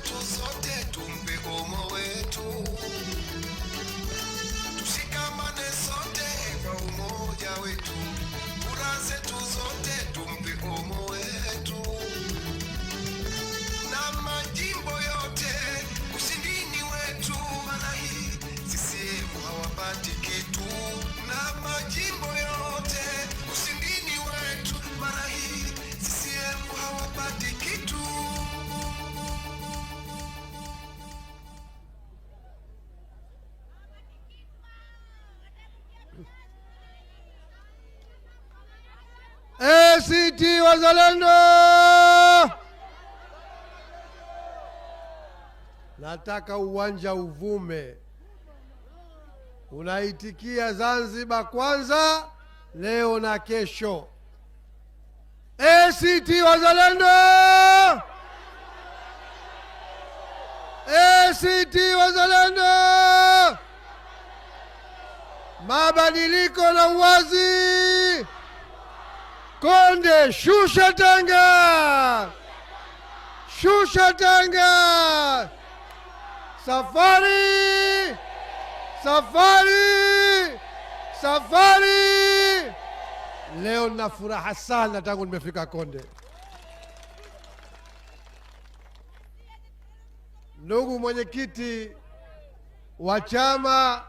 zetu zote tumpe Omo wetu, tushikamane sote kwa umoja wetu, kura zetu zote tumpe Omo wetu, na majimbo yote ushindini wetu, maana hii CCM hawapati kitu, na majimbo yote ushindini wetu, maana hii CCM hawapati kitu. ACT Wazalendo, nataka uwanja uvume. Unaitikia Zanzibar kwanza leo na kesho. ACT Wazalendo, ACT Wazalendo, mabadiliko na uwazi. Konde shusha tanga, shusha tanga. Safari, safari, safari. Leo na furaha sana tangu nimefika Konde. Ndugu mwenyekiti wa chama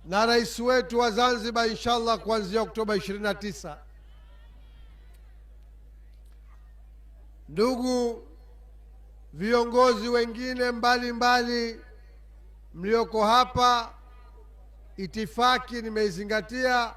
na rais wetu wa Zanzibar, inshallah kuanzia Oktoba 29. Ndugu viongozi wengine mbalimbali mlioko hapa, itifaki nimeizingatia,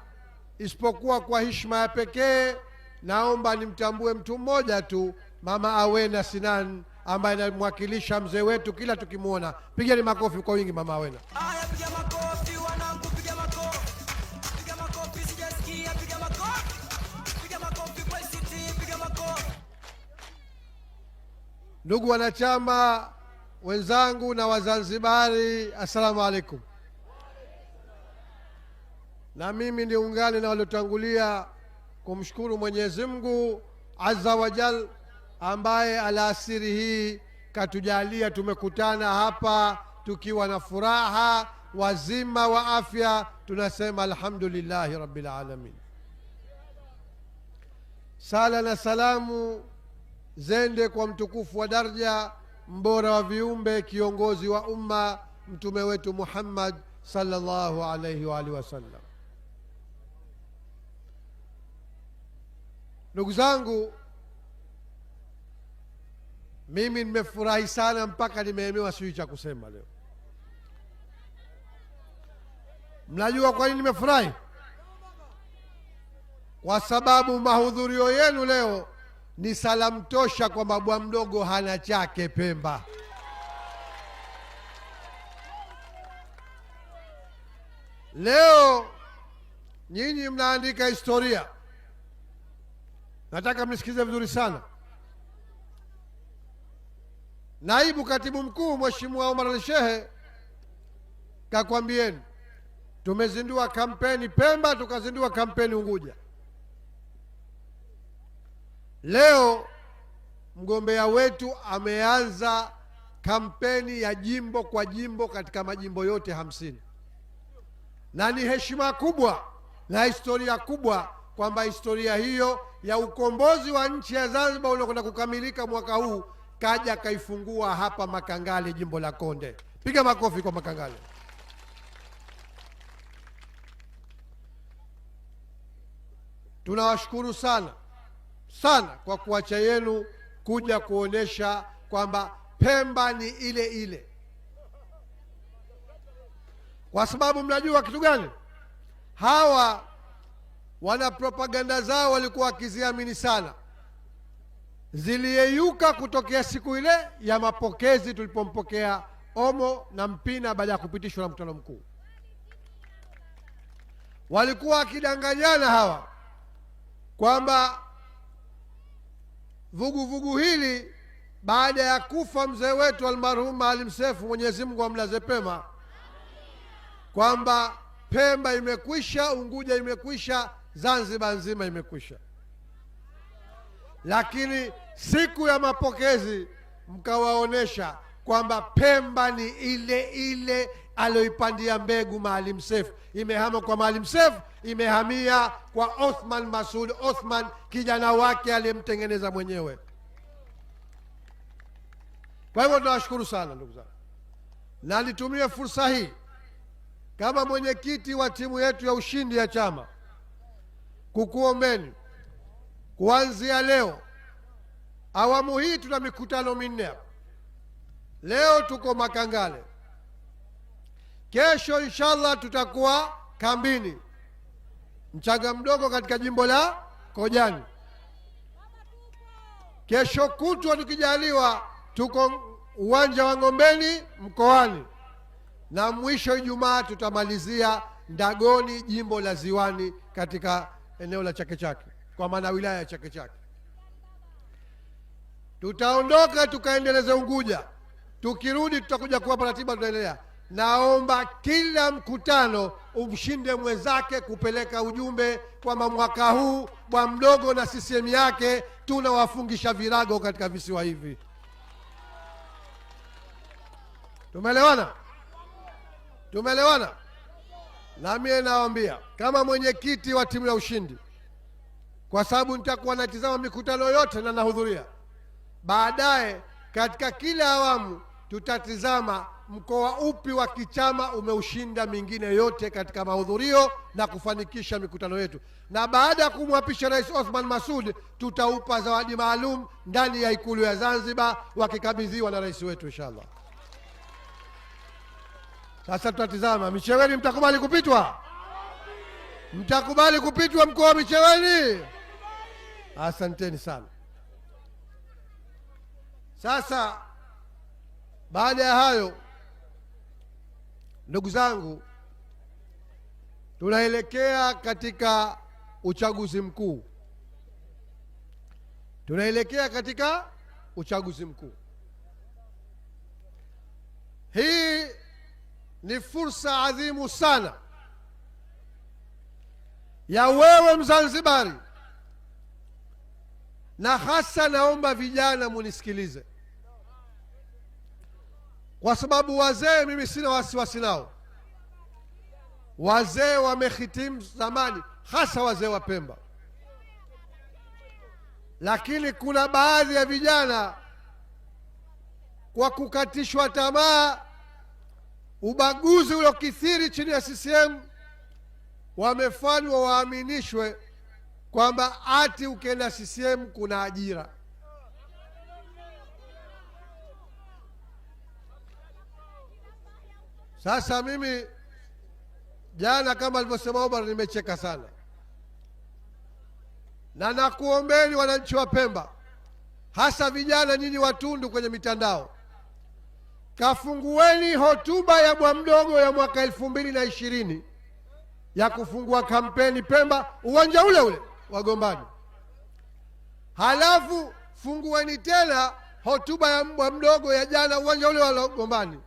isipokuwa kwa heshima ya pekee naomba nimtambue mtu mmoja tu, Mama Awena Sinan, ambaye anamwakilisha mzee wetu kila tukimwona. Pigeni makofi kwa wingi Mama Awena. Aya, piga makofi wanangu, piga makofi. Piga makofi sijasikia, piga makofi. Piga makofi kwa ACT, piga makofi. Ndugu wanachama wenzangu na Wazanzibari, assalamu alaikum. Na mimi niungane na waliotangulia kumshukuru Mwenyezi Mungu Azza wa Jal, ambaye alasiri hii katujalia tumekutana hapa tukiwa na furaha, wazima wa afya. Tunasema alhamdulillahi rabbil alamin. Sala na salamu zende kwa mtukufu wa daraja, mbora wa viumbe, kiongozi wa umma, mtume wetu Muhammad sallallahu alayhi wa alihi wasallam. Ndugu zangu, mimi nimefurahi sana mpaka nimeemewa sijui cha kusema leo. Mnajua kwa nini nimefurahi? Kwa sababu mahudhurio yenu leo ni salamu tosha kwamba bwa mdogo hana chake Pemba. Leo nyinyi mnaandika historia. Nataka mnisikize vizuri sana. Naibu Katibu Mkuu Mheshimiwa Omar al-Shehe kakwambieni, tumezindua kampeni Pemba, tukazindua kampeni Unguja. Leo mgombea wetu ameanza kampeni ya jimbo kwa jimbo katika majimbo yote 50. Na ni heshima kubwa na historia kubwa kwamba historia hiyo ya ukombozi wa nchi ya Zanzibar unakwenda kukamilika mwaka huu, kaja kaifungua hapa Makangale, jimbo la Konde. Piga makofi kwa Makangale. Tunawashukuru sana sana kwa kuacha yenu kuja kuonesha kwamba Pemba ni ile ile. Kwa sababu mnajua kitu gani? Hawa wana propaganda zao walikuwa wakiziamini sana, ziliyeyuka kutokea siku ile ya mapokezi tulipompokea Omo na Mpina baada ya kupitishwa na mkutano mkuu. Walikuwa wakidanganyana hawa kwamba vuguvugu hili baada ya kufa mzee wetu almarhum Maalim Seif, Mwenyezi Mungu amlaze pema, kwamba Pemba imekwisha, Unguja imekwisha, Zanzibar nzima imekwisha. Lakini siku ya mapokezi mkawaonesha kwamba Pemba ni ile ile aliyoipandia mbegu Maalim Seif. Imehama kwa Maalim Seif, imehamia kwa Othman Masoud Othman, kijana wake aliyemtengeneza mwenyewe. Kwa hivyo tunawashukuru sana ndugu zangu, na nitumie fursa hii kama mwenyekiti wa timu yetu ya ushindi ya chama kukuombeni kuanzia leo. Awamu hii tuna mikutano minne hapa. Leo tuko Makangale, kesho inshallah tutakuwa kambini Mchanga Mdogo katika jimbo la Kojani, kesho kutwa tukijaliwa tuko uwanja wa Ng'ombeni mkoani, na mwisho Ijumaa tutamalizia Ndagoni jimbo la Ziwani katika eneo la Chake Chake, kwa maana wilaya ya Chake Chake. Tutaondoka tukaendeleza Unguja, tukirudi tutakuja kuwapa ratiba, tutaendelea. Naomba kila mkutano umshinde mwenzake kupeleka ujumbe kwamba mwaka huu bwa mdogo na CCM yake tunawafungisha virago katika visiwa hivi. Tumeelewana? Tumeelewana? Na mimi nawaambia kama mwenyekiti wa timu ya ushindi, kwa sababu nitakuwa natizama mikutano yote na nahudhuria, baadaye katika kila awamu tutatizama mkoa upi wa kichama umeushinda mingine yote katika mahudhurio na kufanikisha mikutano yetu. Na baada ya kumwapisha Rais Othman Masoud, tutaupa zawadi maalum ndani ya Ikulu ya Zanzibar, wakikabidhiwa na rais wetu inshallah. Sasa tutatizama Micheweni, mtakubali kupitwa? Mtakubali kupitwa mkoa wa Micheweni? Asanteni sana. Sasa baada ya hayo, ndugu zangu, tunaelekea katika uchaguzi mkuu. Tunaelekea katika uchaguzi mkuu. Hii ni fursa adhimu sana ya wewe Mzanzibari, na hasa naomba vijana munisikilize, kwa sababu wazee mimi sina wasiwasi nao. Wazee wamehitimu zamani, hasa wazee wa Pemba, lakini kuna baadhi ya vijana kwa kukatishwa tamaa, ubaguzi uliokithiri chini ya CCM, wamefanywa waaminishwe kwamba ati ukienda CCM kuna ajira. Sasa mimi jana, kama alivyosema Omar, nimecheka sana, na nakuombeni wananchi wa Pemba, hasa vijana nyinyi watundu kwenye mitandao, kafungueni hotuba ya bwa mdogo ya mwaka 2020 ya kufungua kampeni Pemba, uwanja ule ule wa Gombani. Halafu fungueni tena hotuba ya bwa mdogo ya jana, uwanja ule wa Gombani.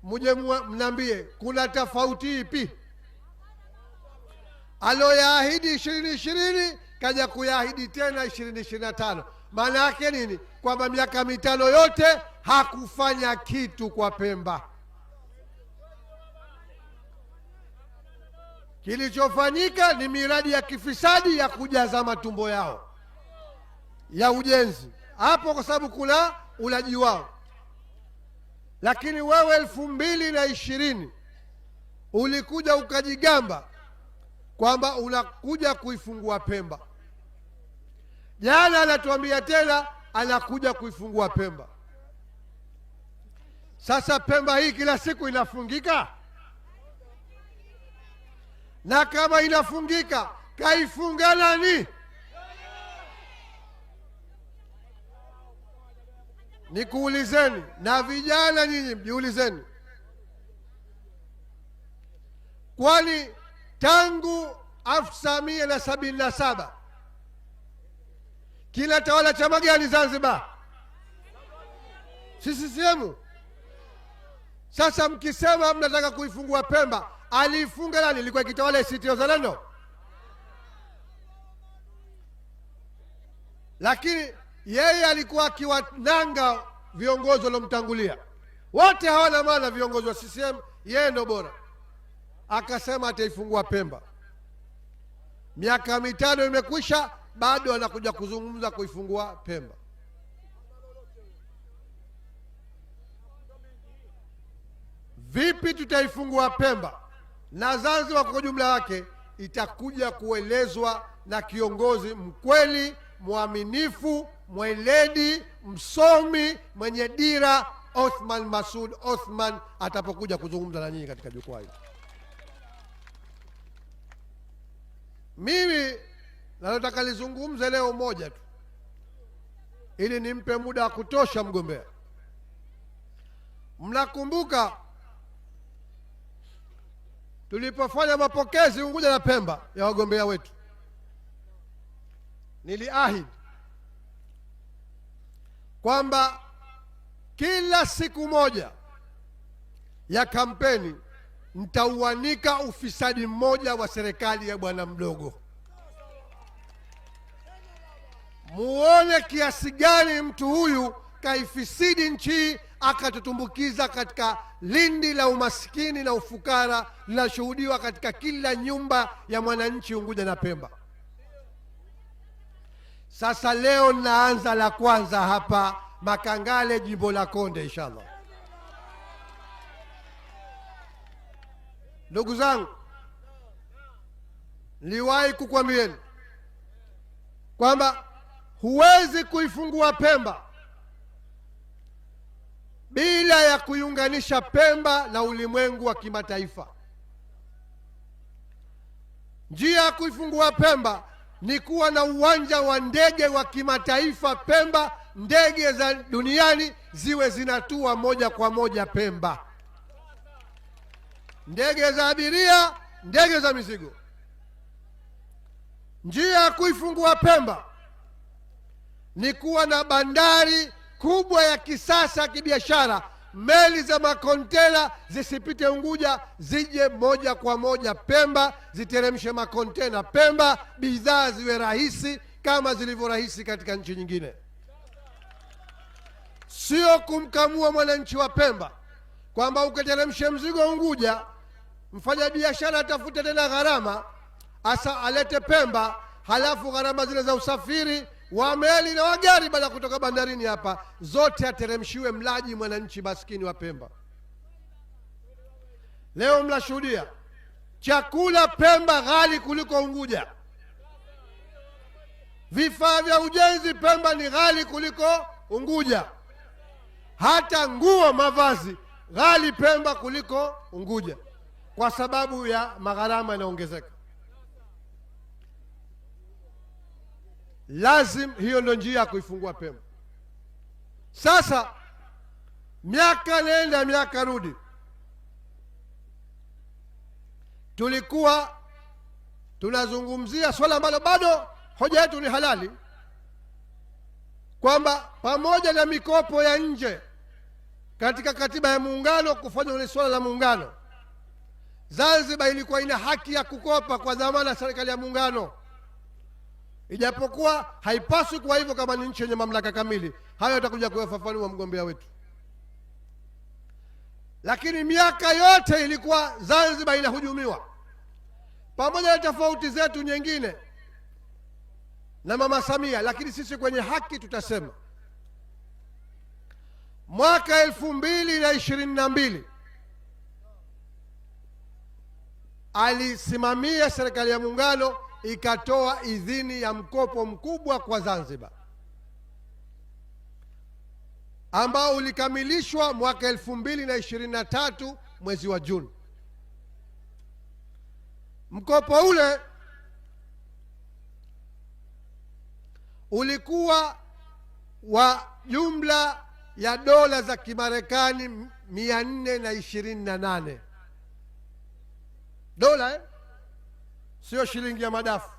Muje mnambie kuna tofauti ipi? Aloyaahidi 2020 kaja kuyaahidi tena 2025. Maana yake nini? Kwamba miaka mitano yote hakufanya kitu kwa Pemba. Kilichofanyika ni miradi ya kifisadi ya kujaza matumbo yao ya ujenzi hapo, kwa sababu kuna ulaji wao. Lakini wewe 2020 ulikuja ukajigamba kwamba unakuja kuifungua Pemba. Jana anatuambia tena anakuja kuifungua Pemba. Sasa Pemba hii kila siku inafungika, na kama inafungika kaifunga nani? Nikuulizeni, na vijana nyinyi mjiulizeni, kwani tangu 1977 kila tawala chama gani Zanzibar? CCM. Sasa mkisema mnataka kuifungua Pemba, aliifunga nani? Ilikuwa ikitawala ACT Wazalendo. Lakini yeye alikuwa akiwananga viongozi waliomtangulia. wote hawana maana viongozi wa CCM, yeye ndo bora. Akasema ataifungua Pemba. Miaka 5 imekwisha, bado anakuja kuzungumza kuifungua Pemba. Vipi tutaifungua Pemba na Zanzibar kwa jumla yake, itakuja kuelezwa na kiongozi mkweli, mwaminifu, mweledi, msomi, mwenye dira, Othman Masoud Othman, atapokuja kuzungumza na nyinyi katika jukwaa hili. Mimi nataka nizungumze leo moja tu, ili nimpe muda wa kutosha mgombea. Mnakumbuka tulipofanya mapokezi Unguja na Pemba ya wagombea wetu, niliahidi kwamba kila siku moja ya kampeni nitauanika ufisadi mmoja wa serikali ya bwana mdogo. Muone kiasi gani mtu huyu kaifisidi nchi, akatutumbukiza katika lindi la umaskini na ufukara linashuhudiwa katika kila nyumba ya mwananchi Unguja na Pemba. Sasa leo naanza la kwanza hapa Makangale, jimbo la Konde, inshallah. Ndugu zangu, niliwahi kukwambieni kwamba huwezi kuifungua Pemba bila ya kuiunganisha Pemba na ulimwengu wa kimataifa. Njia ya kuifungua Pemba ni kuwa na uwanja wa ndege wa kimataifa Pemba, ndege za duniani ziwe zinatua moja kwa moja Pemba, ndege za abiria, ndege za mizigo. Njia ya kuifungua Pemba ni kuwa na bandari kubwa ya kisasa kibiashara, meli za makontena zisipite Unguja, zije moja kwa moja Pemba, ziteremshe makontena Pemba, bidhaa ziwe rahisi kama zilivyo rahisi katika nchi nyingine. Sio kumkamua mwananchi wa Pemba kwamba ukateremshe mzigo Unguja, mfanya biashara atafute tena gharama asa alete Pemba, halafu gharama zile za usafiri wa meli na wagari baada kutoka bandarini hapa zote ateremshiwe mlaji mwananchi maskini wa Pemba. Leo mnashuhudia chakula Pemba ghali kuliko Unguja, vifaa vya ujenzi Pemba ni ghali kuliko Unguja, hata nguo, mavazi ghali Pemba kuliko Unguja, kwa sababu ya magharama yanaongezeka. Lazim hiyo ndio njia ya kuifungua Pemba. Sasa miaka nenda miaka rudi, tulikuwa tunazungumzia swala ambalo bado hoja yetu ni halali, kwamba pamoja na mikopo ya nje katika katiba ya muungano kufanywa ni swala la muungano, Zanzibar ilikuwa ina haki ya kukopa kwa dhamana ya serikali ya muungano, ijapokuwa haipaswi kwa hivyo kama ni nchi yenye mamlaka kamili. Hayo atakuja kuyafafanua mgombea wetu. Lakini miaka yote ilikuwa Zanzibar inahujumiwa, pamoja na tofauti zetu nyingine na Mama Samia, lakini sisi kwenye haki tutasema. Mwaka 2022 alisimamia serikali ya muungano, ikatoa idhini ya mkopo mkubwa kwa Zanzibar ambao ulikamilishwa mwaka 2023 mwezi wa Juni. Mkopo ule ulikuwa wa jumla ya dola za Kimarekani 428. Dola sio shilingi ya madafu.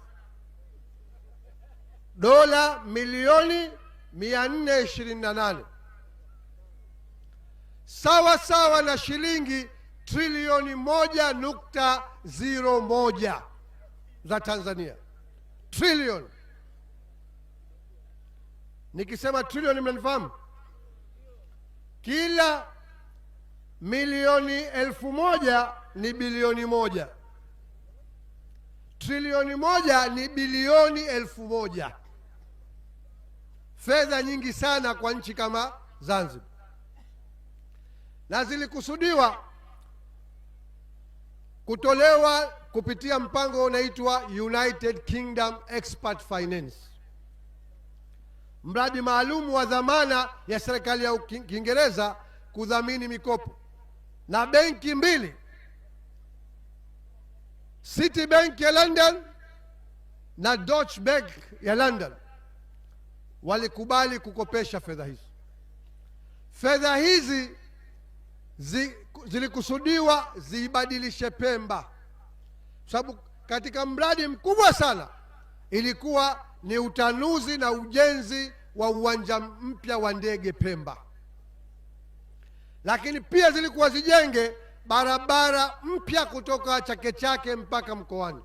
Dola milioni 428, sawa sawa na shilingi trilioni 1.01 za Tanzania. Trilioni. Nikisema trilioni mnanifahamu? Kila milioni 1000 ni bilioni 1, trilioni 1 ni bilioni 1000. Fedha nyingi sana kwa nchi kama Zanzibar, na zilikusudiwa kutolewa kupitia mpango unaitwa United Kingdom Expert Finance, mradi maalum wa dhamana ya serikali ya Kiingereza kudhamini mikopo, na benki mbili, Citibank ya London na Deutsche Bank ya London, walikubali kukopesha fedha hizi. Fedha hizi zilikusudiwa ziibadilishe Pemba, sababu katika mradi mkubwa sana ilikuwa ni utanuzi na ujenzi wa uwanja mpya wa ndege Pemba, lakini pia zilikuwa zijenge barabara mpya kutoka Chake Chake mpaka Mkoani,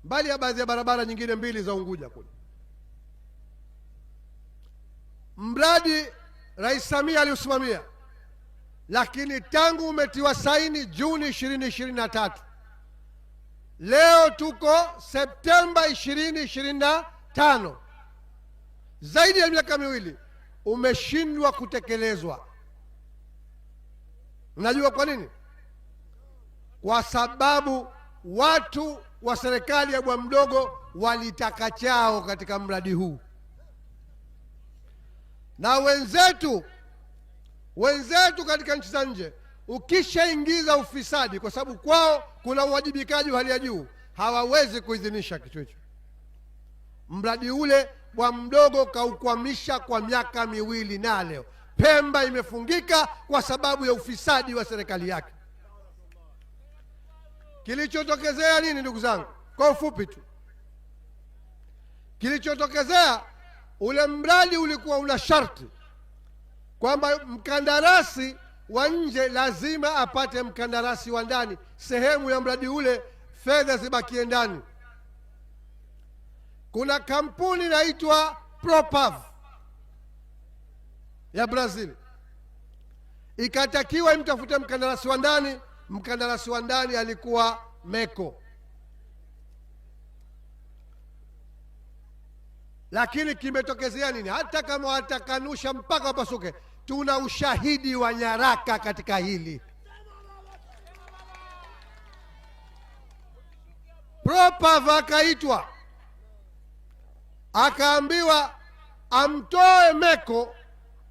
mbali ya baadhi ya barabara nyingine mbili za Unguja kule. Mradi Rais Samia aliusimamia, lakini tangu umetiwa saini Juni 2023, leo tuko Septemba 2025, zaidi ya miaka miwili, umeshindwa kutekelezwa. Unajua kwa nini? Kwa sababu watu wa serikali ya bwa mdogo walitaka chao katika mradi huu, na wenzetu katika nchi za nje, ukishaingiza ufisadi, kwa sababu kwao kuna uwajibikaji wa hali ya juu, hawawezi kuidhinisha kitu hicho. Mradi ule bwa mdogo kaukwamisha kwa miaka miwili, na leo Pemba imefungika kwa sababu ya ufisadi wa serikali yake. Kilichotokezea nini ndugu zangu? Kwa ufupi tu, kilichotokezea, ule mradi ulikuwa una sharti kwamba mkandarasi wa nje lazima apate mkandarasi wa ndani sehemu ya mradi ule, fedha zibakie ndani. Kuna kampuni inaitwa Propav ya Brazil, ikatakiwa imtafute mkandarasi wa ndani. Mkandarasi wa ndani alikuwa Meko, lakini kimetokezea nini? Hata kama watakanusha mpaka wapasuke, tuna ushahidi wa nyaraka katika hili. Propav akaitwa, akaambiwa amtoe Meko,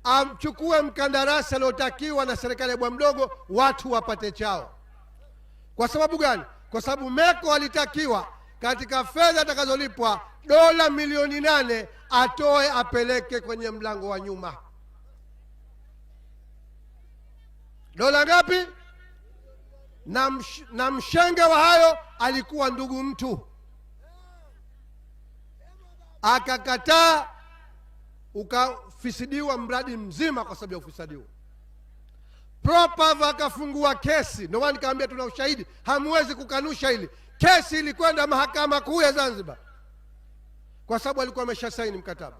amchukue mkandarasi aliotakiwa na serikali ya bwa mdogo, watu wapate chao. Kwa sababu gani? Kwa sababu Meko alitakiwa katika fedha atakazolipwa dola milioni 8 atoe apeleke kwenye mlango wa nyuma. Dola ngapi? Na mshenge wa hayo alikuwa ndugu mtu, akakataa, ukafisidiwa mradi mzima kwa sababu ya ufisadi huo. Propav akafungua kesi. Ndio maana nikamwambia tuna ushahidi, hamwezi kukanusha hili. Kesi ilikwenda mahakama kuu ya Zanzibar kwa sababu alikuwa ameshasaini mkataba.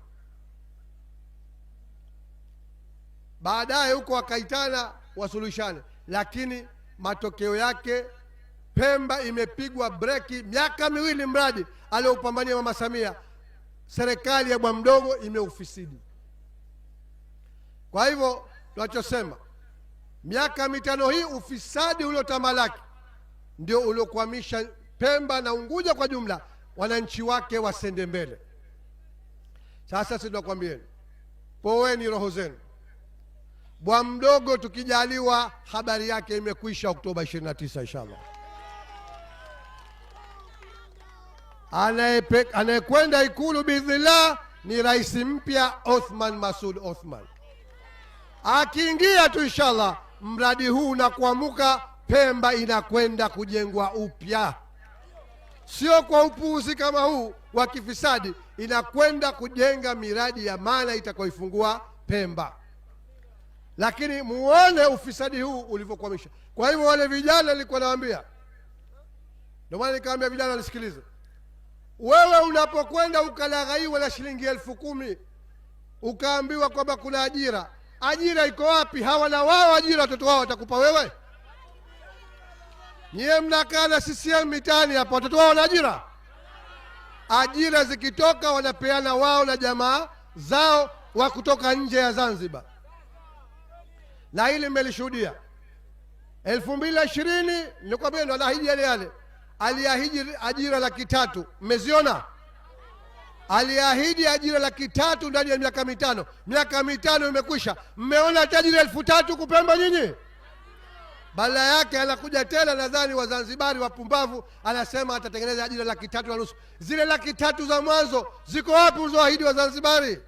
Baadaye huko wakaitana wasuluhishane, lakini matokeo yake Pemba imepigwa breki. Miaka miwili mradi aliopambania Mama Samia, serikali ya bwa mdogo imeufisidi. Kwa hivyo tunachosema, miaka 5 hii ufisadi uliotamalaki ndio uliokwamisha Pemba na Unguja kwa jumla, wananchi wake wasende mbele. Sasa sisi tunakwambieni, poweni roho zenu. Bwa mdogo tukijaliwa, habari yake imekwisha Oktoba 29 inshallah. Anayekwenda Ikulu biidhnillah ni rais mpya Othman Masoud Othman. Akiingia tu inshallah, mradi huu unakuamuka, Pemba inakwenda kujengwa upya, sio kwa upuuzi kama huu wa kifisadi. Inakwenda kujenga miradi ya maana itakayoifungua Pemba, lakini muone ufisadi huu ulivyokwamisha. Kwa hivyo wale vijana nilikuwa nawaambia, ndio maana nikamwambia vijana nisikilize. Wewe unapokwenda ukalaghaiwa na shilingi 10,000 ukaambiwa kwamba kuna ajira, Ajira iko wapi? Hawana wao ajira, watoto wao watakupa wewe? Nyie mnakaa na CCM mitaani hapa, watoto wao wana ajira? Ajira zikitoka wanapeana wao na jamaa zao wa kutoka nje ya Zanzibar. Na hili mmelishuhudia 2020, nikwambia ndo anaahidi yale yale. Aliahidi ajira 300,000, mmeziona? Aliahidi ajira 300,000 ndani ya miaka mitano. Miaka mitano imekwisha, mmeona tajiri 3,000 kupemba nyinyi? Badala yake anakuja tena, nadhani Wazanzibari wapumbavu, anasema atatengeneza ajira 3,500,000. Zile 300,000 za mwanzo ziko wapi ulizoahidi Wazanzibari?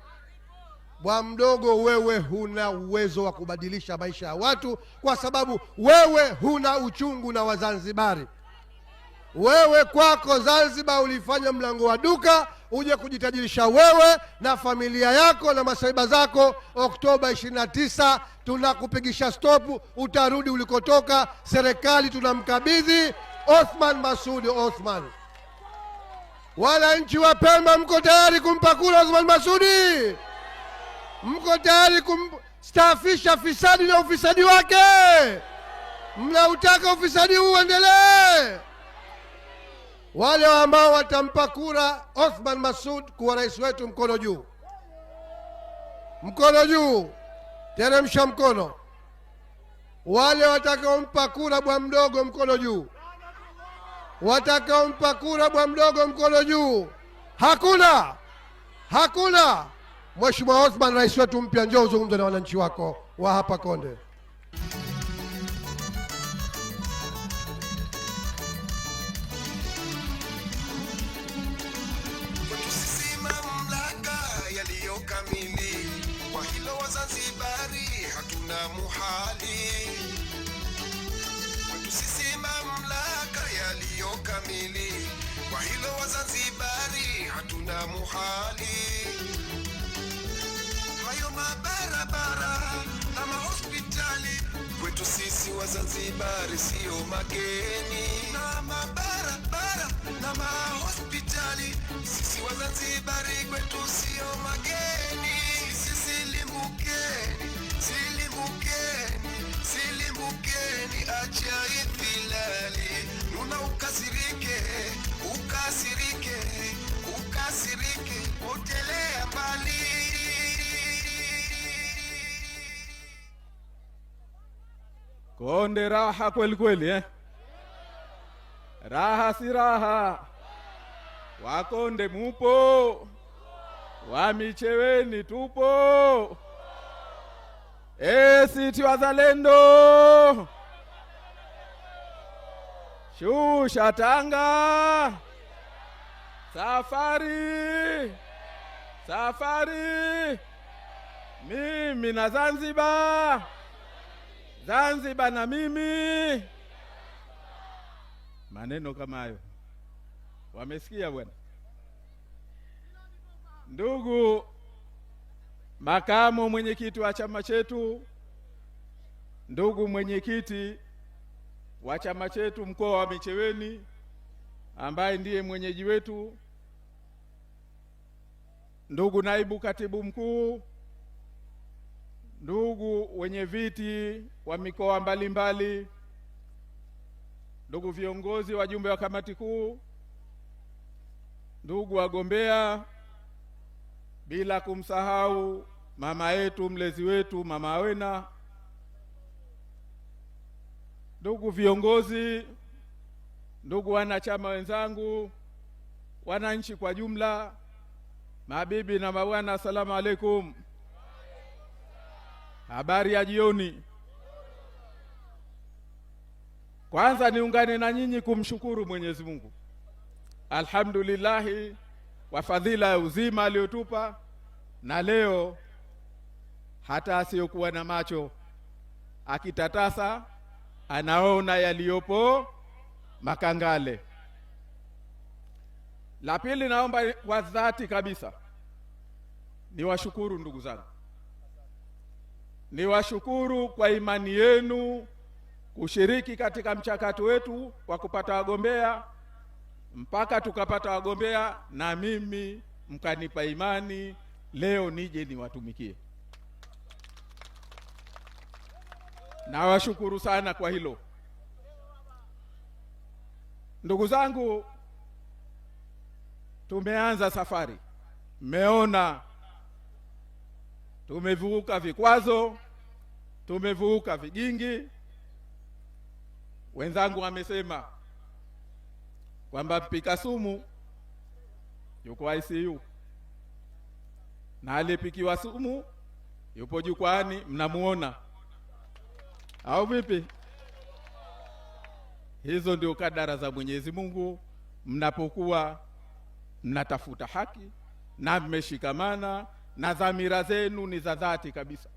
Bwa mdogo, wewe huna uwezo wa kubadilisha maisha ya watu, kwa sababu wewe huna uchungu na Wazanzibari. Wewe kwako Zanzibar ulifanya mlango wa duka uje kujitajirisha wewe na familia yako na masaiba zako. Oktoba 29 tunakupigisha stopu, utarudi ulikotoka. Serikali tunamkabidhi Othman Masoud Othman. Wananchi wa Pemba, mko tayari kumpa kura Othman Masoud? Mko tayari kumstaafisha fisadi na ufisadi wake? Mnautaka ufisadi huu uendelee? Wale ambao watampa kura Othman Masoud kuwa rais wetu, mkono juu. Mkono juu, teremsha mkono. Wale watakaompa kura bwa mdogo, mkono juu. Watakaompa kura bwa mdogo, mkono juu. Hakuna, hakuna. Mheshimiwa Othman, rais wetu mpya, njoo uzungumze na wananchi wako wa hapa Konde. Kamili kwa hilo Wazanzibari hatuna muhali, kwetu sisi mamlaka yaliyo kamili. Kwa hilo Wazanzibari hatuna muhali, hayo mabarabara na mahospitali kwetu sisi Wazanzibari sio mageni. Na mabarabara na mahospitali sisi Wazanzibari kwetu sio mageni. Sisi limbukeni, silimukeni, silimukeni, acha ifilali. Nuna ukasirike, ukasirike, ukasirike, potelea mbali. Konde raha kweli kweli, eh? Raha si raha. Wakonde mupo, wa Micheweni tupo, siti wazalendo, shusha Tanga, safari, safari, mimi na Zanzibar, Zanzibar na mimi. Maneno kama hayo wamesikia bwana? Ndugu makamu mwenyekiti wa chama chetu, ndugu mwenyekiti wa chama chetu mkoa wa Micheweni ambaye ndiye mwenyeji wetu, ndugu naibu katibu mkuu, ndugu wenye viti wa mikoa mbalimbali, ndugu viongozi, wajumbe wa kamati kuu, ndugu wagombea, bila kumsahau mama yetu mlezi wetu Mama Awena, ndugu viongozi, ndugu wanachama wenzangu, wananchi kwa jumla, mabibi na mabwana, asalamu alaikum. Habari ya jioni. Kwanza niungane na nyinyi kumshukuru Mwenyezi Mungu, alhamdulillah, kwa fadhila ya uzima aliyotupa, na leo hata asiyokuwa na macho akitatasa anaona yaliyopo Makangale. La pili, naomba kwa dhati kabisa niwashukuru ndugu zangu, niwashukuru kwa imani yenu kushiriki katika mchakato wetu wa kupata wagombea mpaka tukapata wagombea, na mimi mkanipa imani leo nije niwatumikie. Nawashukuru sana kwa hilo. Ndugu zangu, tumeanza safari. Mmeona tumevuka vikwazo, tumevuka vijingi. Wenzangu wamesema kwamba mpika sumu yuko ICU na alipikiwa sumu yupo jukwani, mnamuona au vipi? Hizo ndio kadara za Mwenyezi Mungu mnapokuwa mnatafuta haki na mmeshikamana na dhamira zenu ni za dhati kabisa.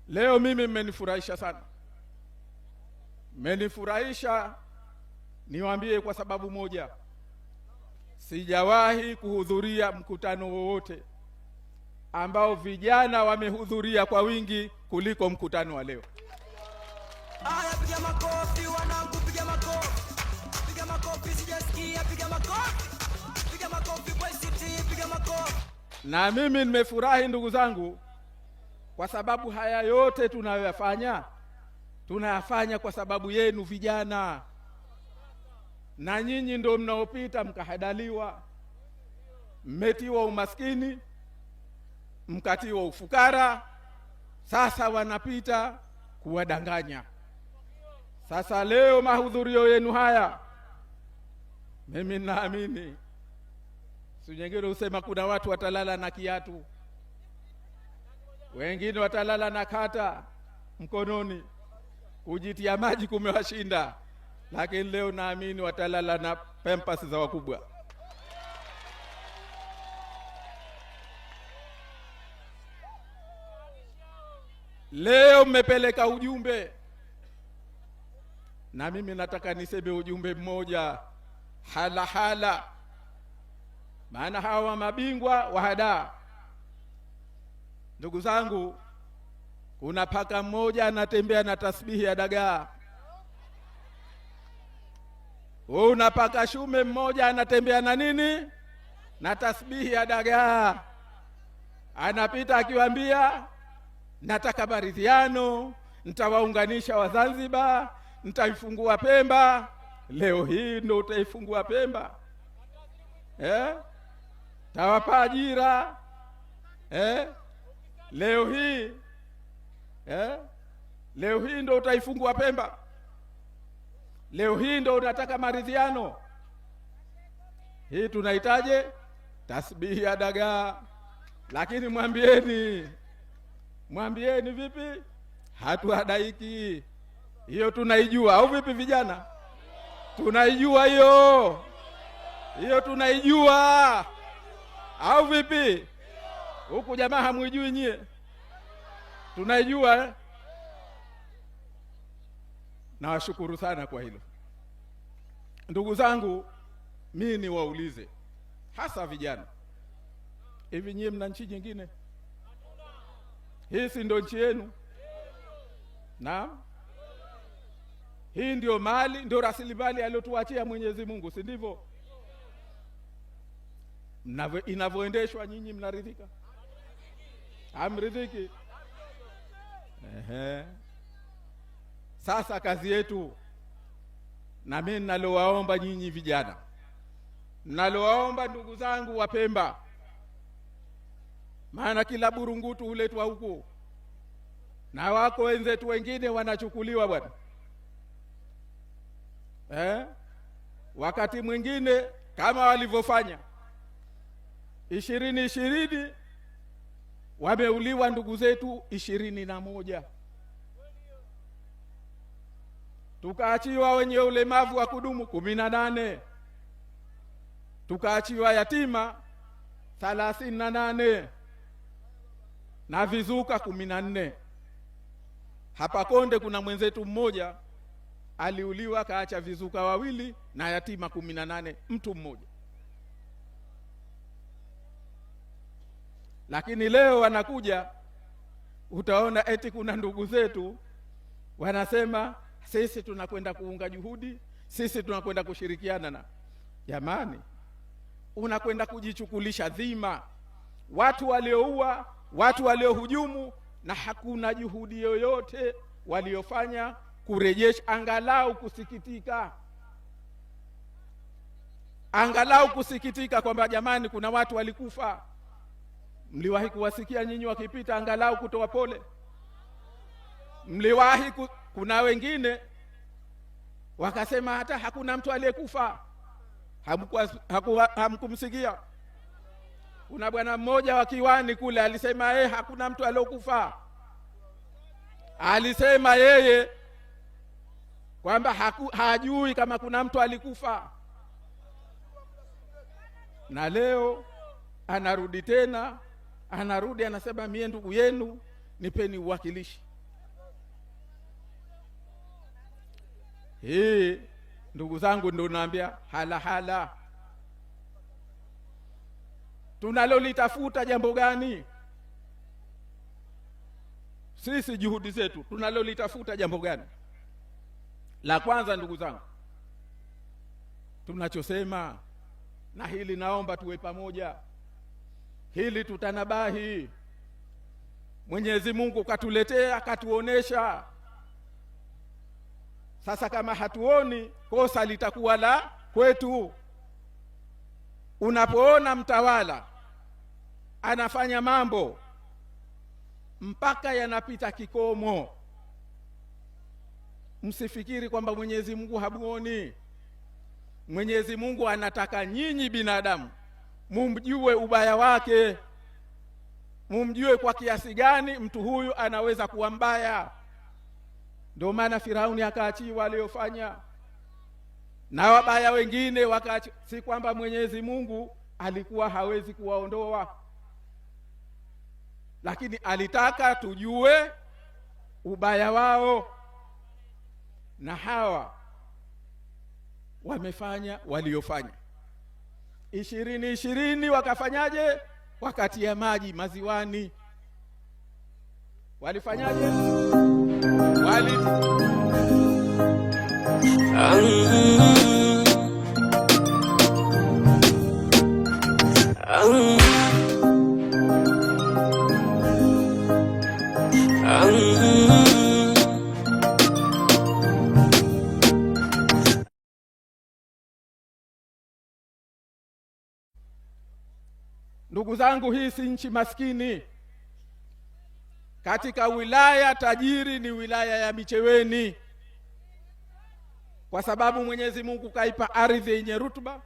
Leo mimi mmenifurahisha sana. Mmenifurahisha niwaambie kwa sababu moja. Sijawahi kuhudhuria mkutano wowote ambao vijana wamehudhuria kwa wingi kuliko mkutano wa leo. Aya, piga makofi wanangu, piga makofi. Piga makofi sijasikia, piga makofi. Piga makofi kwa ICT, piga makofi. Na mimi nimefurahi ndugu zangu kwa sababu haya yote tunayafanya kwa sababu yenu vijana. Na nyinyi ndio mnaopita mkahadaliwa, mmetiwa umaskini, mkatiwa ufukara, sasa wanapita kuwadanganya. Sasa leo mahudhurio yenu haya, mimi naamini si nyingine usema kuna watu watalala na kiatu, wengine watalala na kata mkononi, kujitia maji kumewashinda, lakini leo naamini watalala na pampers za wakubwa. Leo mmepeleka ujumbe, na mimi nataka niseme ujumbe mmoja, hala. Maana hawa mabingwa wa hadaa, ndugu zangu, kuna paka mmoja anatembea na tasbihi ya dagaa. Una paka shume mmoja anatembea na nini? Na tasbihi ya dagaa. Anapita akiwaambia, nataka maridhiano, nitawaunganisha wa Zanzibar, nitaifungua Pemba. Leo hii ndio utaifungua Pemba. Tawapa ajira. Leo hii ndio utaifungua Pemba. Leo hii ndio unataka maridhiano. Hii tunahitaje? Tasbihi ya dagaa. Lakini mwambieni vipi? Hatuhadaiki. Hiyo tunaijua au vipi vijana? Tunaijua hiyo. Hiyo tunaijua. Au vipi? Huku jamaa hamuijui nyie. Tunaijua. Nawashukuru sana kwa hilo. Ndugu zangu, mimi niwaulize hasa vijana. Hivi nyie mna nchi nyingine? Hii si ndio nchi yenu? Naam. Hii ndio mali, ndio rasilimali aliyotuachia Mwenyezi Mungu, si ndivyo? Inavyoendeshwa nyinyi mnaridhika? Hamridhiki? Sasa kazi yetu, na mimi nalowaomba nyinyi vijana, nalowaomba ndugu zangu wa Pemba, maana kila burungutu huletwa huku na wako wenzetu wengine wanachukuliwa bwana. Wakati mwingine kama walivyofanya 2020 wameuliwa ndugu zetu 21. Tukaachiwa wenye ulemavu wa kudumu 18. Tukaachiwa yatima 38 na vizuka 14. Hapa Konde kuna mwenzetu mmoja aliuliwa, kaacha vizuka 2 na yatima 18, mtu mmoja. Lakini leo wanakuja, utaona eti kuna ndugu zetu wanasema sisi tunakwenda kuunga juhudi, sisi tunakwenda kushirikiana na. Jamani, unakwenda kujichukulisha dhima. Watu walioua, watu waliohujumu na hakuna juhudi yoyote waliofanya kurejesha, angalau kusikitika kwamba jamani kuna watu walikufa. Mliwahi kuwasikia nyinyi wakipita angalau kutoa pole? Mliwahi kuna wengine wakasema hata hakuna mtu aliyekufa? Hamkumsikia? Kuna bwana mmoja wa Kiwani kule alisema hakuna mtu aliyokufa. Alisema yeye kwamba hajui kama kuna mtu alikufa. Na leo anarudi tena, anasema mie ndugu yenu, nipeni uwakilishi. Hii ndugu zangu ndio naambia hala. Tunalolitafuta jambo gani? Sisi juhudi zetu tunalolitafuta jambo gani? La kwanza ndugu zangu, tunachosema, na hili naomba tuwe pamoja, hili tutanabahi. Mwenyezi Mungu katuletea, katuonesha. Sasa kama hatuoni, kosa litakuwa la kwetu. Unapoona mtawala anafanya mambo mpaka yanapita kikomo, msifikiri kwamba Mwenyezi Mungu hamuoni. Mwenyezi Mungu anataka nyinyi binadamu mumjue ubaya wake, mumjue kwa kiasi gani mtu huyu anaweza kuwa mbaya. Ndio maana Firauni akaachiwa aliyofanya, na wabaya wengine wakaachiwa. Si kwamba Mwenyezi Mungu alikuwa hawezi kuwaondoa, lakini alitaka tujue ubaya wao. Na hawa wamefanya waliofanya. 2020 wakafanyaje? Wakatia maji maziwani. Walifanyaje? Ndugu zangu, hii si nchi maskini. Katika wilaya tajiri ni wilaya ya Micheweni, kwa sababu Mwenyezi Mungu kaipa ardhi yenye rutuba.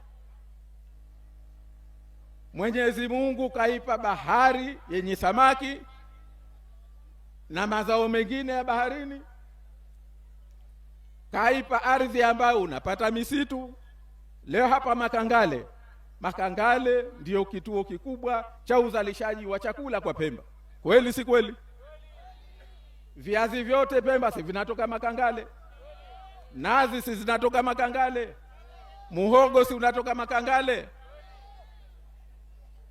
Mwenyezi Mungu kaipa bahari yenye samaki na mazao mengine ya baharini. Kaipa ardhi ambayo unapata misitu. Leo hapa Makangale ndio kituo kikubwa cha uzalishaji wa chakula kwa Pemba. Kweli si kweli? Viazi vyote Pemba si vinatoka Makangale? Nazi si zinatoka Makangale? Muhogo si unatoka Makangale?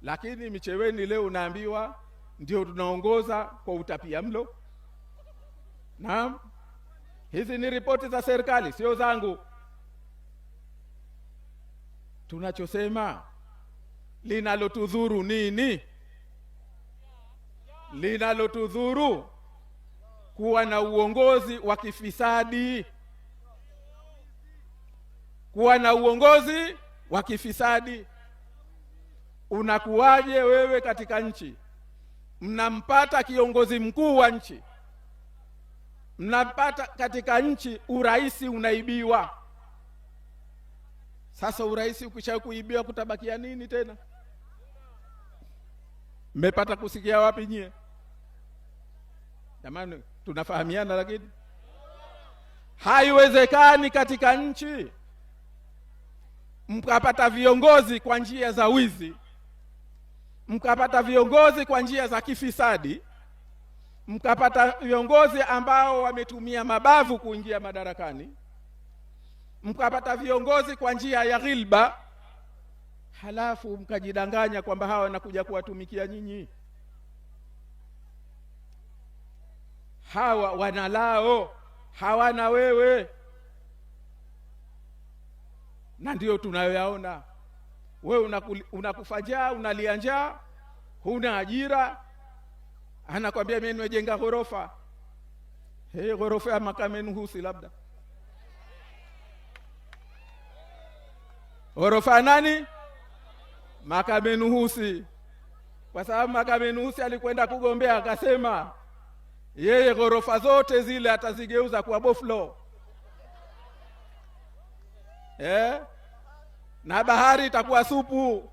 Lakini Micheweni leo unaambiwa ndio tunaongoza kwa utapiamlo. Naam, hizi ni ripoti za serikali, sio zangu. Tunachosema, linalotudhuru nini? Linalotudhuru kuwa na uongozi wa kifisadi. Kuwa na uongozi wa kifisadi. Unakuwaje wewe katika nchi? Mnampata kiongozi mkuu wa nchi, mnampata katika nchi uraisi unaibiwa. Sasa uraisi ukisha kuibiwa kutabakia nini tena? Mmepata kusikia wapi nyie? Jamani, tunafahamiana. Lakini haiwezekani katika nchi mkapata viongozi kwa njia za wizi, mkapata viongozi kwa njia za kifisadi, mkapata viongozi ambao wametumia mabavu kuingia madarakani, mkapata viongozi kwa njia ya ghilba, halafu mkajidanganya kwamba hawa wanakuja kuwatumikia nyinyi. Hawa wanalao, hawana wewe. Na ndio tunayoyaona. Wewe unakufa njaa, unalia njaa, huna ajira, anakwambia mimi nimejenga ghorofa. Ghorofa ya Makame Nuhusi labda. Ghorofa nani? Makame Nuhusi. Kwa sababu Makame Nuhusi alikwenda kugombea akasema yeye ghorofa zote zile atazigeuza kwa boflo. Na bahari itakuwa supu.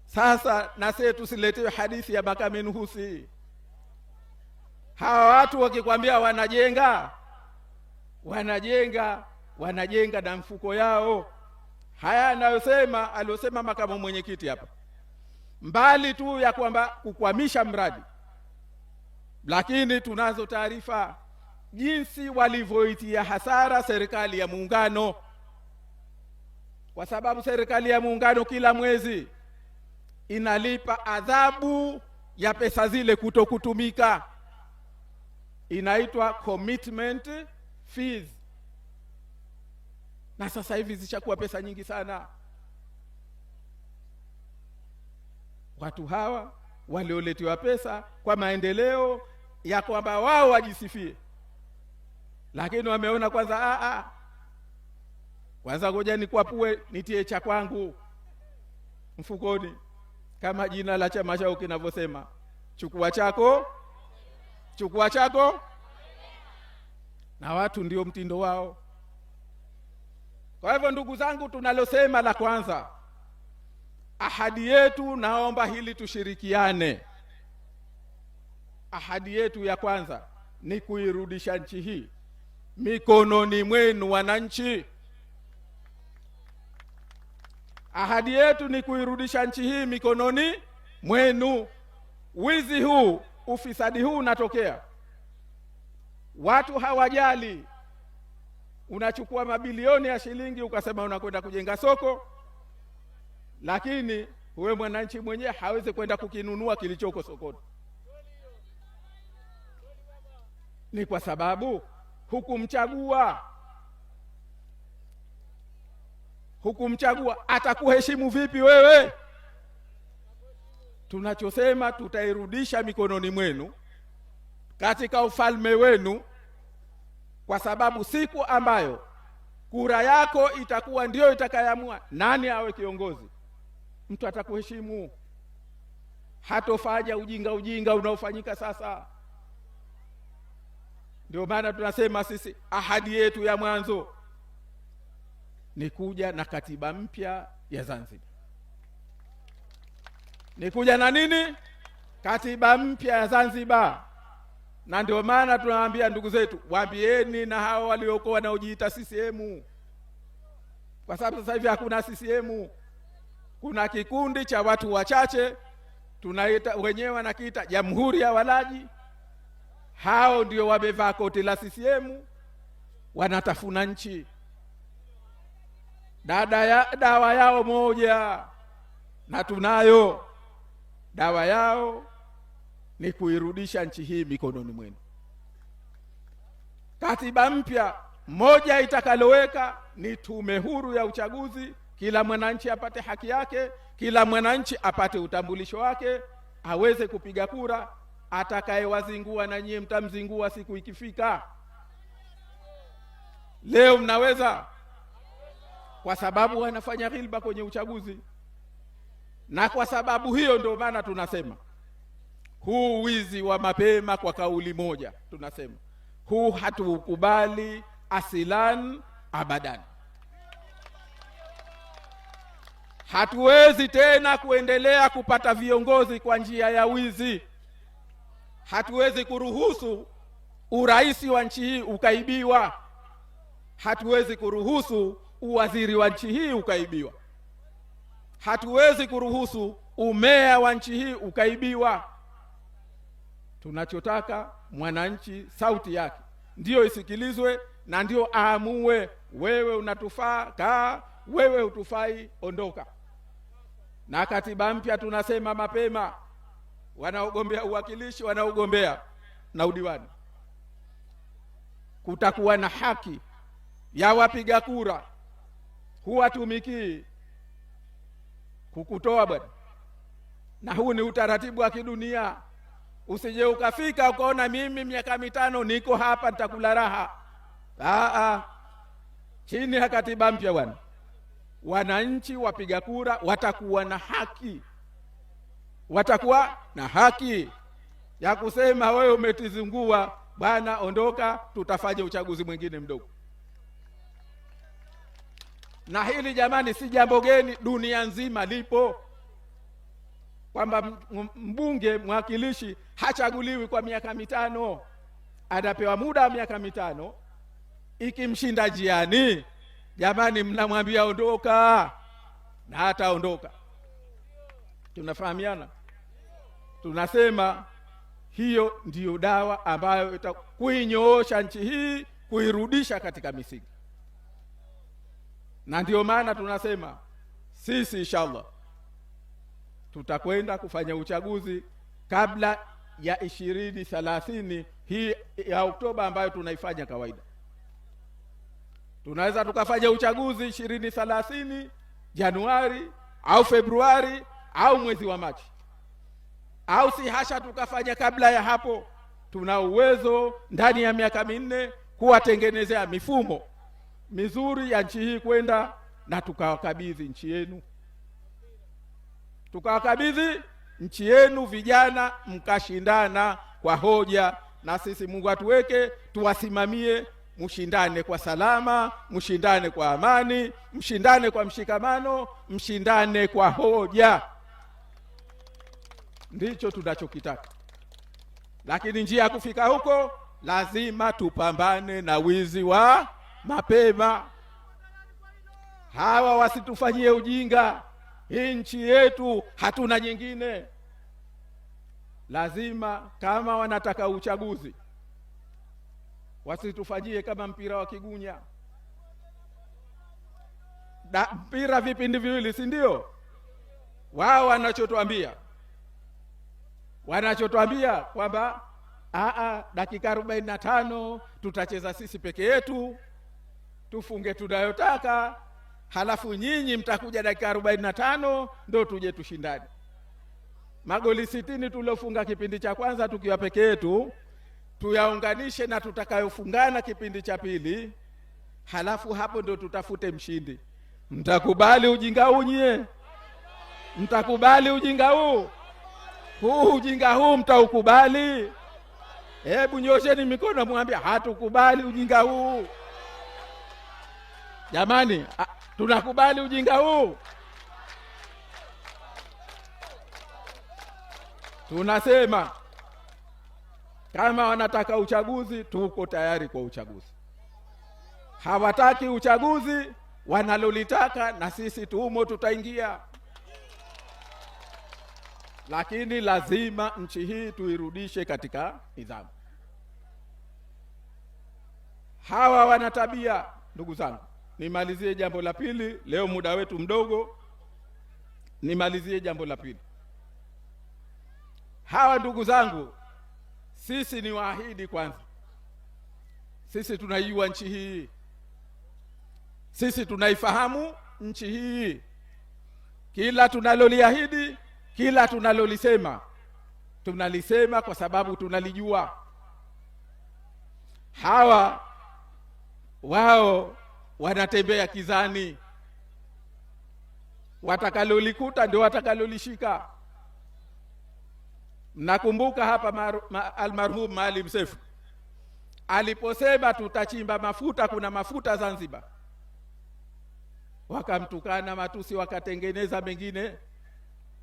Sasa na sisi tusiletewe hadithi ya Makame Nuhusi. Hawa watu wakikwambia wanajenga na mfuko yao. Haya aliyosema makamu mwenyekiti hapa, mbali tu ya kwamba kukwamisha mradi, lakini tunazo taarifa jinsi walivyoitia hasara serikali ya muungano, kwa sababu serikali ya muungano kila mwezi inalipa adhabu ya pesa zile kutokutumika, inaitwa commitment fees, na sasa hivi zishakuwa pesa nyingi sana. Watu hawa walioletewa pesa kwa maendeleo ya kwamba wao wajisifie, lakini wameona kwanza ngoja nikwapue nitie cha kwangu mfukoni, kama jina la chama chao kinavyosema, chukua chako. Na watu ndio mtindo wao. Kwa hivyo ndugu zangu, tunalosema la kwanza, ahadi yetu, naomba hili tushirikiane. Ahadi yetu ya kwanza ni kuirudisha nchi hii mikononi mwenu wananchi. Ahadi yetu ni kuirudisha nchi hii mikononi mwenu. Wizi huu, ufisadi huu unatokea, watu hawajali. Unachukua mabilioni ya shilingi ukasema unakwenda kujenga soko, lakini wewe mwananchi mwenyewe hawezi kwenda kukinunua kilichoko sokoni. Ni kwa sababu hukumchagua. Atakuheshimu vipi wewe? Tunachosema tutairudisha mikononi mwenu katika ufalme wenu, kwa sababu siku ambayo kura yako itakuwa ndio itakayoamua nani awe kiongozi, mtu atakuheshimu, hatofanya ujinga unaofanyika sasa. Ndio maana tunasema sisi ahadi yetu ya mwanzo ni kuja na katiba mpya ya Zanzibar. Ni kuja na nini? Katiba mpya ya Zanzibar. Na ndio maana tunawaambia ndugu zetu, waambieni na hao waliokuwa wanaojiita CCM, kwa sababu sasa hivi hakuna CCM. Kuna kikundi cha watu wachache tunaita wenyewe wanakiita Jamhuri ya Walaji. Hao ndio wamevaa koti la CCM, wanatafuna nchi. Dawa yao moja, na tunayo dawa yao, ni kuirudisha nchi hii mikononi mwenu. Katiba mpya moja itakaloweka ni tume huru ya uchaguzi, kila mwananchi apate haki yake, kila mwananchi apate utambulisho wake, aweze kupiga kura. Atakayewazingua na nyie mtamzingua siku ikifika. Leo mnaweza, kwa sababu wanafanya ghilba kwenye uchaguzi. Na kwa sababu hiyo ndio maana tunasema huu wizi wa mapema, kwa kauli moja tunasema huu hatuukubali asilan abadan. Hatuwezi tena kuendelea kupata viongozi kwa njia ya wizi. Hatuwezi kuruhusu urais wa nchi hii ukaibiwa. Hatuwezi kuruhusu uwaziri wa nchi hii ukaibiwa. Hatuwezi kuruhusu umea wa nchi hii ukaibiwa. Tunachotaka mwananchi sauti yake ndio isikilizwe, na ndio aamue, wewe unatufaa kaa, wewe hutufai ondoka. Na katiba mpya tunasema mapema, wanaogombea uwakilishi, wanaogombea na udiwani, kutakuwa na haki ya wapiga kura. Huwatumikii kukutoa bwana, na huu ni utaratibu wa kidunia. Usije ukafika ukaona mimi miaka 5 niko hapa nitakula raha. Chini ya katiba mpya bwana, wananchi wapiga kura watakuwa na haki ya kusema wewe umetizungua bwana, ondoka, tutafanya uchaguzi mwingine mdogo. Na hili jamani si jambo geni, dunia nzima lipo, kwamba mbunge mwakilishi hachaguliwi kwa miaka 5, anapewa muda wa miaka 5. Ikimshinda jiani, jamani mnamwambia ondoka, na hataondoka. Tunafahamiana? Tunasema hiyo ndiyo dawa ambayo itakuinyoosha nchi hii, kuirudisha katika misingi. Na ndio maana tunasema sisi inshallah tutakwenda kufanya uchaguzi kabla ya 2030 hii ya Oktoba ambayo tunaifanya kawaida. Tunaweza tukafanya uchaguzi 2030 Januari au Februari au mwezi wa Machi, au si hasha tukafanya kabla ya hapo. Tuna uwezo ndani ya miaka 4 kuwatengenezea mifumo mizuri ya nchi hii kwenda, na tukawakabidhi nchi yenu vijana, mkashindana kwa hoja, na sisi Mungu atuweke tuwasimamie, mshindane kwa salama, mshindane kwa amani, mshindane kwa mshikamano, mshindane kwa hoja. Ndicho tunachokitaka. Lakini njia ya kufika huko lazima tupambane na wizi wa mapema. Hawa wasitufanyie ujinga. Hii nchi yetu hatuna nyingine. Lazima kama wanataka uchaguzi wasitufanyie kama mpira wa kigunya. Mpira vipindi viwili, si ndio? Wao wanachotuambia kwamba dakika 45 tutacheza sisi peke yetu, tufunge tunayotaka, halafu nyinyi mtakuja dakika 45 ndio tuje tushindane. Magoli 60 tuliofunga kipindi cha kwanza tukiwa peke yetu tuyaunganishe na tutakayofungana kipindi cha pili, halafu hapo ndio tutafute mshindi. Mtakubali ujinga huu nyie? Mtakubali ujinga huu? Ujinga huu mtaukubali? Hebu nyosheni mikono mwambie hatukubali ujinga huu. Jamani, tunakubali ujinga huu? Tunasema kama wanataka uchaguzi, tuko tayari kwa uchaguzi. Hawataki uchaguzi, wanalolitaka na sisi tumo, tutaingia. Lakini lazima nchi hii tuirudishe katika nidhamu. Hawa wana tabia, ndugu zangu. Nimalizie jambo la pili, leo muda wetu mdogo. Nimalizie jambo la pili. Hawa ndugu zangu, sisi ni waahidi kwanza. Sisi tunaijua nchi hii. Sisi tunaifahamu nchi hii. Kila tunaloliahidi, kila tunalolisema, tunalisema kwa sababu tunalijua. Hawa wao wanatembea kizani. Watakalolikuta ndio watakalolishika. Mnakumbuka hapa almarhum Maalim Seif aliposema tutachimba mafuta, kuna mafuta Zanzibar. Wakamtukana matusi, wakatengeneza mengine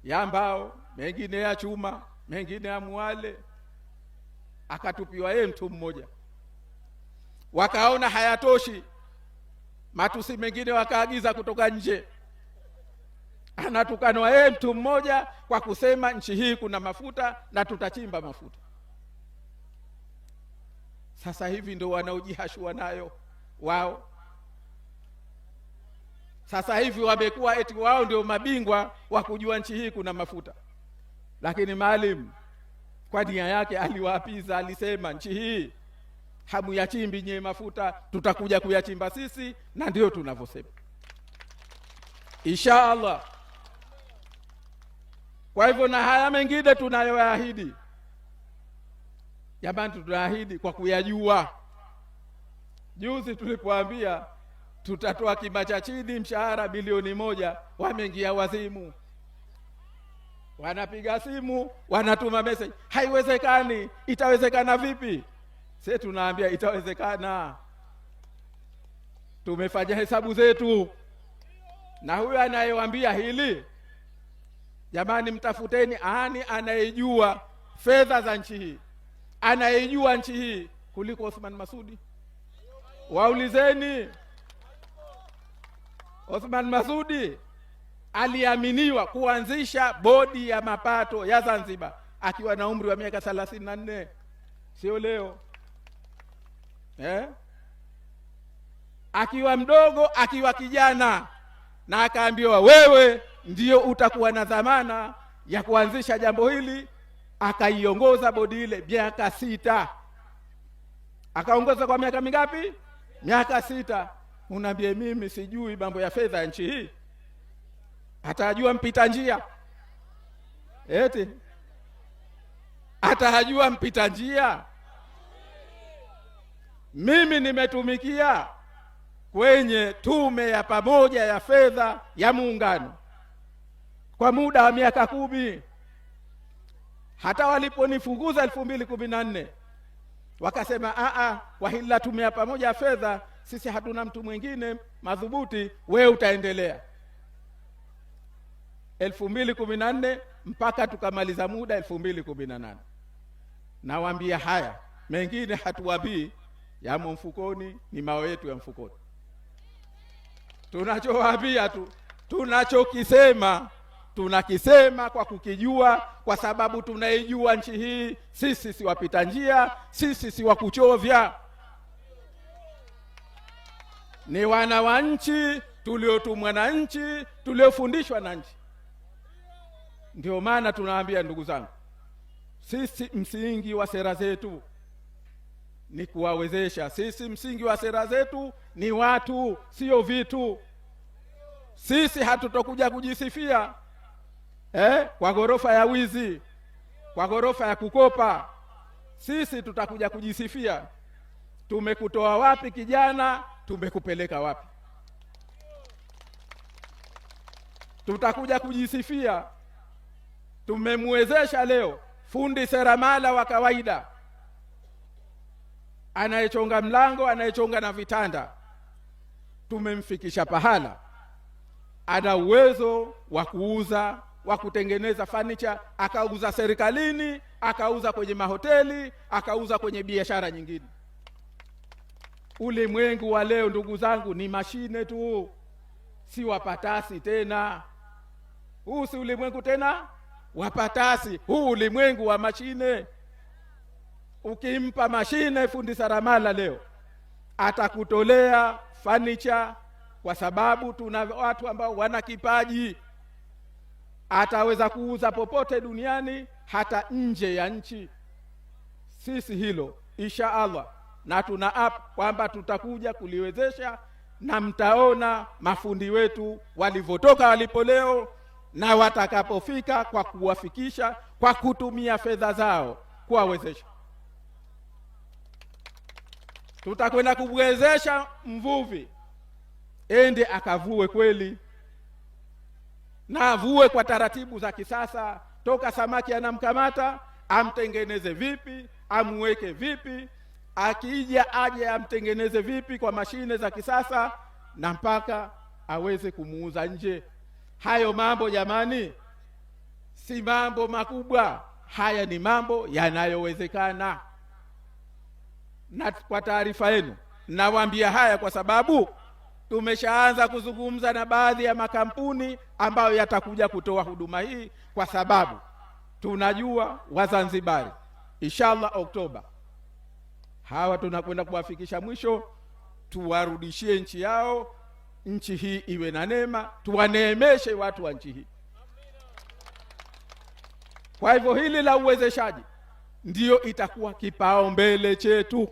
ya mbao, mengine ya chuma, mengine ya mwale. Akatupiwa yeye mtu mmoja. Wakaona hayatoshi, matusi mengine wakaagiza kutoka nje. Anatukanwa yeye mtu mmoja kwa kusema nchi hii kuna mafuta na tutachimba mafuta. Sasa hivi ndio wanaojihashua nayo wao. Sasa hivi wamekuwa eti wao ndio mabingwa wa kujua nchi hii kuna mafuta. Lakini Maalim kwa nia yake aliwaapiza, alisema nchi hii hamuyachimbi nye mafuta, tutakuja kuyachimba sisi, na ndio tunavyosema. Inshallah Kwa hivyo na haya mengine tunayoahidi, jamani, tunaahidi kwa kuyajua. Juzi tulipoambia tutatoa kima cha chini mshahara bilioni 1, wameingia wazimu, wanapiga simu, wanatuma message, haiwezekani. Itawezekana vipi? Sisi tunaambia itawezekana, tumefanya hesabu zetu. Na huyo anayewaambia hili, jamani, mtafuteni anayejua fedha za nchi hii, anayejua nchi hii kuliko Othman Masudi. Waulizeni. Othman Masudi aliaminiwa kuanzisha bodi ya mapato ya Zanzibar akiwa na umri wa miaka 34, sio leo. Akiwa mdogo, akiwa kijana, na akaambiwa wewe ndio utakuwa na dhamana ya kuanzisha jambo hili. Akaiongoza bodi ile miaka 6. Akaongoza kwa miaka mingapi? Miaka 6. Unaambie mimi sijui mambo ya fedha ya nchi hii? Atajua mpita njia? Eti atajua mpita njia? Mimi nimetumikia kwenye tume ya pamoja ya fedha ya muungano kwa muda wa miaka 10. Hata waliponifunguza 2014 wakasema kwa hili la tume ya pamoja ya fedha sisi hatuna mtu mwingine madhubuti, wewe utaendelea. 2014 mpaka tukamaliza muda 2018. Nawaambia haya mengine hatuwabii, yamo mfukoni, ni mao yetu ya mfukoni. Tunachowaambia tu, tunachokisema tunakisema kwa kukijua, kwa sababu tunaijua nchi hii. Sisi si wapita njia, sisi si wakuchovya, ni wana wa nchi, tuliotumwa na nchi, tuliofundishwa na nchi. Ndio maana tunawaambia ndugu zangu, sisi msingi wa sera zetu ni kuwawezesha. Sisi msingi wa sera zetu ni watu, sio vitu. Sisi hatutokuja kujisifia kwa ghorofa ya wizi, kwa ghorofa ya kukopa. Sisi tutakuja kujisifia, tumekutoa wapi kijana, tumekupeleka wapi. Tutakuja kujisifia, tumemwezesha leo fundi seramala wa kawaida, anayechonga mlango, anayechonga na vitanda, tumemfikisha pahala ana uwezo wa kuuza, wa kutengeneza furniture, akauza serikalini, akauza kwenye mahoteli, akauza kwenye biashara nyingine. Ulimwengu wa leo ndugu zangu ni mashine tu, si wapatasi tena. Huu si ulimwengu tena wapatasi, huu ulimwengu wa mashine. Ukimpa mashine fundi saramala leo, atakutolea furniture, kwa sababu tuna watu ambao wana kipaji. Ataweza kuuza popote duniani, hata nje ya nchi. Sisi hilo insha Allah, na tuna app kwamba tutakuja kuliwezesha, na mtaona mafundi wetu walivyotoka walipo leo na watakapofika, kwa kuwafikisha, kwa kutumia fedha zao kuwawezesha. Tutakwenda kuwezesha mvuvi ende akavue kweli, na avue kwa taratibu za kisasa. Toka samaki anamkamata, amtengeneze vipi, amweke vipi, akija aje amtengeneze vipi kwa mashine za kisasa, na mpaka aweze kumuuza nje. Hayo mambo jamani, si mambo makubwa, haya ni mambo yanayowezekana. Na kwa taarifa yenu nawaambia haya kwa sababu tumeshaanza kuzungumza na baadhi ya makampuni ambayo yatakuja kutoa huduma hii, kwa sababu tunajua Wazanzibari inshallah Oktoba hawa tunakwenda kuwafikisha mwisho, tuwarudishie nchi yao, nchi hii iwe na neema, tuwaneemeshe watu wa nchi hii. Kwa hivyo hili la uwezeshaji ndio itakuwa kipao mbele chetu,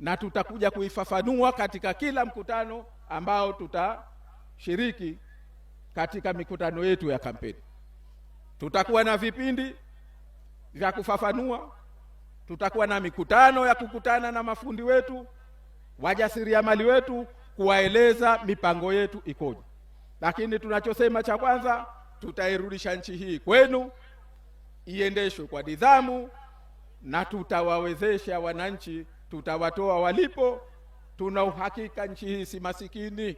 na tutakuja kuifafanua katika kila mkutano ambao tutashiriki katika mikutano yetu ya kampeni. Tutakuwa na vipindi vya kufafanua, tutakuwa na mikutano ya kukutana na mafundi wetu, wajasiriamali wetu, kuwaeleza mipango yetu ikoje. Lakini tunachosema cha kwanza, tutairudisha nchi hii kwenu, iendeshwe kwa nidhamu, na tutawawezesha wananchi, tutawatoa walipo. Tuna uhakika nchi hii si masikini,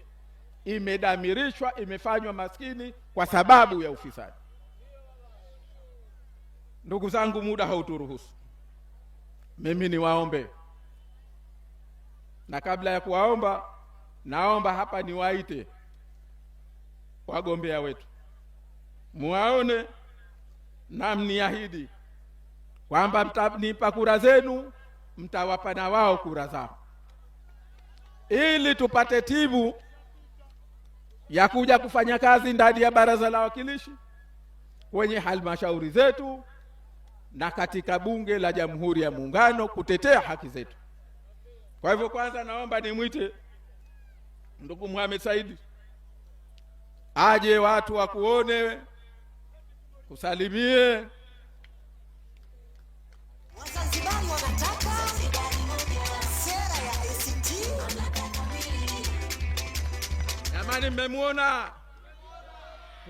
imedamirishwa, imefanywa maskini kwa sababu ya ufisadi. Ndugu zangu, muda hauturuhusu. Mimi niwaombe, na kabla ya kuwaomba, naomba hapa niwaite wagombea wetu, muwaone na mniahidi kwamba mtanipa kura zenu, mtawapa na wao kura zao, ili tupate timu ya kuja kufanya kazi ndani ya Baraza la Wawakilishi, kwenye halmashauri zetu na katika Bunge la Jamhuri ya Muungano, kutetea haki zetu. Kwa hivyo, kwanza naomba nimwite ndugu Mohamed Said aje, watu wakuone, kusalimie. Wazanzibari wanataka sera ya ACT. Jamani, mmemuona?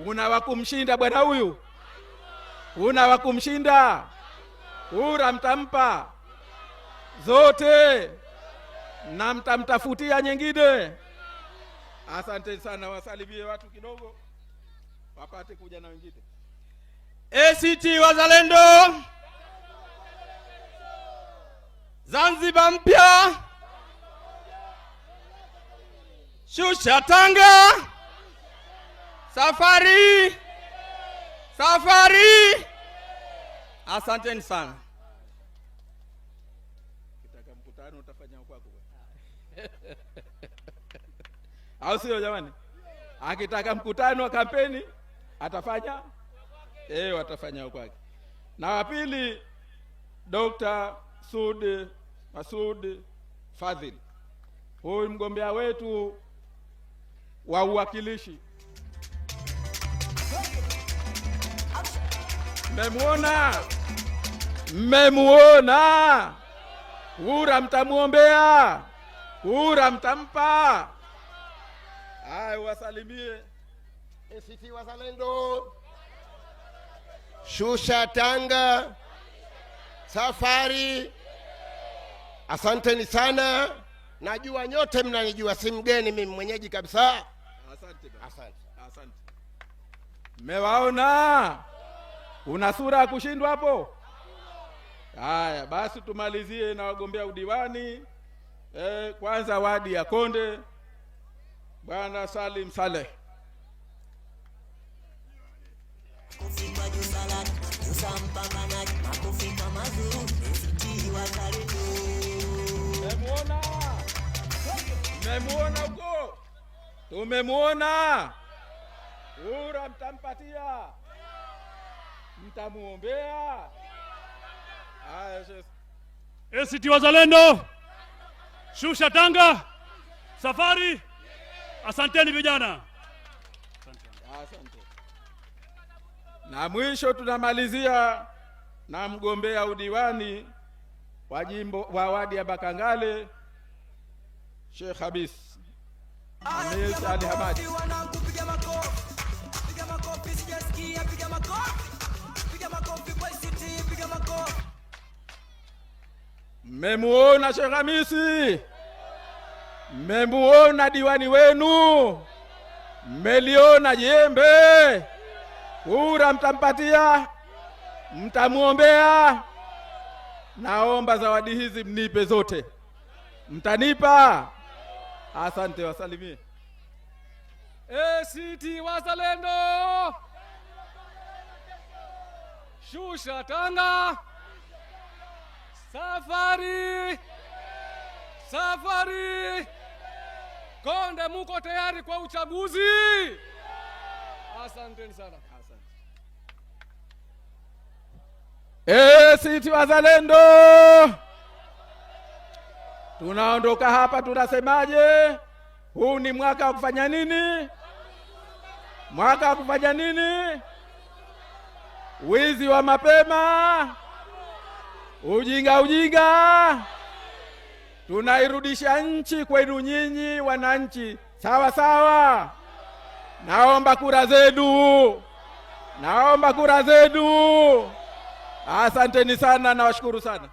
Una wakumshinda bwana huyu? Una wakumshinda? Kura mtampa zote na mtamtafutia nyingine. Asante sana, wasalimie watu kidogo wapate kuja na wengine. ACT Wazalendo, Zanzibar mpya, shusha tanga, safari safari. Asanteni sana. Kitaka mkutano utafanya kwako au sio jamani? Akitaka mkutano wa kampeni atafanya watafanya kwake. Na wa pili, Dr. Masud Fadhil, huyu mgombea wetu wa uwakilishi. Mmemuona? Kura mtamuombea, kura mtampa. Wasalimie. ACT Wazalendo, shusha tanga, safari. Asanteni sana. Najua nyote mnanijua, si mgeni mimi, mwenyeji kabisa. Asante. Mmewaona? Una sura ya kushindwa hapo? Haya, basi tumalizie na wagombea udiwani. Kwanza wadi ya Konde, Bwana Salim Saleh. Mmemuona huko? Tumemuona. Kura mtampatia, mtamuombea. ACT Wazalendo, shusha tanga, safari. Asanteni vijana. Asante. Na mwisho tunamalizia na mgombea udiwani wa jimbo wa wadi ya Bakangale, Sheikh Hamis Ali Hamadi. Piga makofi, sijasikia. Piga makofi kwa ACT, piga makofi. Mmemuona Sheikh Hamisi? Mmemuona diwani wenu? Mmeliona jembe? Kura mtampatia, mtamuombea. Naomba zawadi hizi mnipe zote. Mtanipa? Asante, wasalimie. ACT Wazalendo, shusha tanga, safari safari. Konde, muko tayari kwa uchaguzi? Asanteni sana. ACT Wazalendo, tunaondoka hapa, tunasemaje? Huu ni mwaka wa kufanya nini? Mwaka wa kufanya nini? wizi wa mapema, ujinga. Tunairudisha nchi kwenu nyinyi wananchi, sawa sawa. Naomba kura zenu, Asanteni sana, nawashukuru sana.